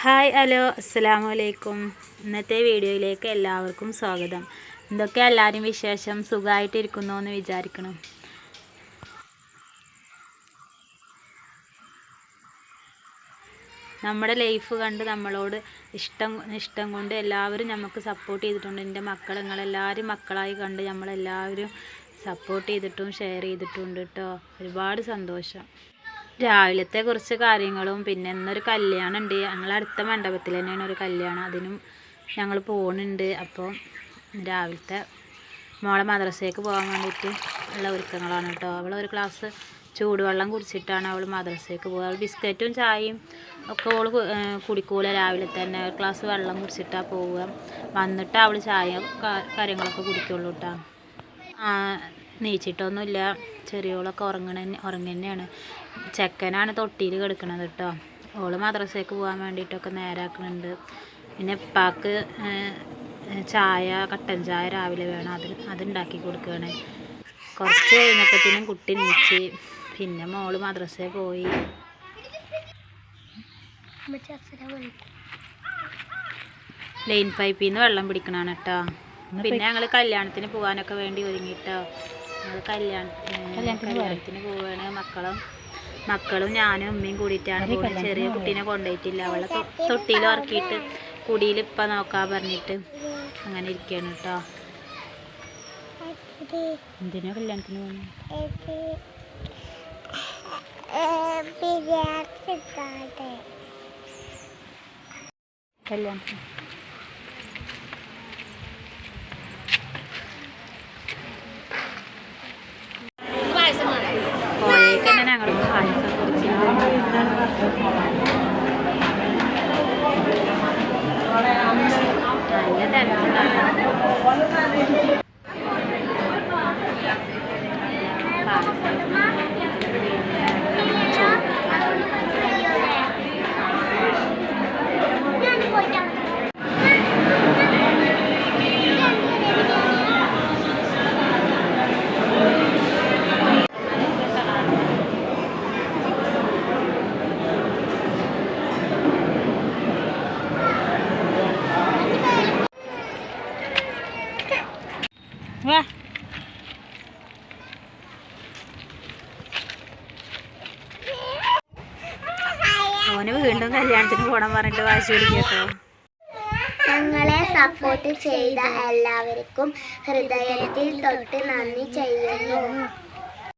Hi hello അസ്സലാമു അലൈക്കും. ഇന്നത്തെ വീഡിയോയിലേക്ക് എല്ലാവർക്കും സ്വാഗതം. എന്തൊക്കെ എല്ലാവരും വിശേഷം? സുഖമായിട്ടിരിക്കുന്നു എന്ന് വിചാരിക്കണം. നമ്മുടെ ലൈഫ് കണ്ട് നമ്മളോട് ഇഷ്ടം കൊണ്ട് എല്ലാവരും നമുക്ക് സപ്പോർട്ട് ചെയ്തിട്ടുണ്ട്. എൻ്റെ മക്കൾ നിങ്ങളെല്ലാവരും മക്കളായി കണ്ട് നമ്മളെല്ലാവരും സപ്പോർട്ട് ചെയ്തിട്ടും ഷെയർ ചെയ്തിട്ടുണ്ട് കേട്ടോ. ഒരുപാട് സന്തോഷം. രാവിലത്തെ കുറച്ച് കാര്യങ്ങളും പിന്നെ ഇന്നൊരു കല്യാണം ഉണ്ട്. ഞങ്ങളടുത്ത മണ്ഡപത്തിൽ തന്നെയാണ് ഒരു കല്യാണം. അതിനും ഞങ്ങൾ പോകുന്നുണ്ട്. അപ്പോൾ രാവിലത്തെ മോളെ മദ്രസയ്ക്ക് പോകാൻ വേണ്ടിയിട്ട് ഉള്ള ഒരുക്കങ്ങളാണ് കേട്ടോ. അവളൊരു ഗ്ലാസ് ചൂടുവെള്ളം കുടിച്ചിട്ടാണ് അവൾ മദ്രസയ്ക്ക് പോകുക. അവൾ ബിസ്ക്കറ്റും ചായയും ഒക്കെ അവൾ കുടിക്കൂല. രാവിലെ തന്നെ ഒരു ഗ്ലാസ് വെള്ളം കുടിച്ചിട്ടാണ് പോവുക. വന്നിട്ട് അവൾ ചായ കാര്യങ്ങളൊക്കെ കുടിക്കുള്ളൂ കേട്ടോ. നീച്ചിട്ടൊന്നുമില്ല. ചെറിയോളൊക്കെ ഉറങ്ങന്നെയാണ്. ചെക്കനാണ് തൊട്ടിയിൽ കിടക്കണത് കേട്ടോ. ഓള് മദ്രസയ്ക്ക് പോകാൻ വേണ്ടിയിട്ടൊക്കെ നേരാക്കുന്നുണ്ട്. പിന്നെ ഉപ്പാക്ക് ചായ കട്ടൻ ചായ രാവിലെ വേണം. അതുണ്ടാക്കി കൊടുക്കുകയാണ്. കുറച്ച് കഴിഞ്ഞപ്പോഴത്തേനും കുട്ടി നീച്ച്. പിന്നെ മോള് മദ്രസയിൽ പോയി. ലൈൻ പൈപ്പിൽ നിന്ന് വെള്ളം പിടിക്കണതാണ് കേട്ടോ. പിന്നെ ഞങ്ങൾ കല്യാണത്തിന് പോകാനൊക്കെ വേണ്ടി ഒരുങ്ങിട്ടോ. ഞങ്ങൾ കല്യാണത്തിന് പോവുകയാണ്. മക്കളും ഞാനും ഉമ്മയും കൂടിയിട്ടാണ് പോകുന്നത്. ചെറിയ കുട്ടീനെ കൊണ്ടുപോയിട്ടില്ല. അവളെ തൊട്ടിയിൽ ഉറക്കിയിട്ട് കുടിയിൽ ഇപ്പം നോക്കാൻ പറഞ്ഞിട്ട് അങ്ങനെ ഇരിക്കുകയാണ് കേട്ടോ. എന്തിനാ കല്യാണത്തിന് പോകുന്നത്? കല്യാണത്തിന് പോയേക്ക് തന്നെ ഞങ്ങൾ പായസം കുടിച്ചു. നല്ല തിരക്കുണ്ടായിരുന്നു. ഓന് വീണ്ടും കല്യാണത്തിന് പോകണം പറഞ്ഞിട്ട് വാശി പിടിക്കട്ടോ. ഞങ്ങളെ സപ്പോർട്ട് ചെയ്ത എല്ലാവർക്കും ഹൃദയത്തിൽ തൊട്ട് നന്ദി ചെയ്യുന്നു.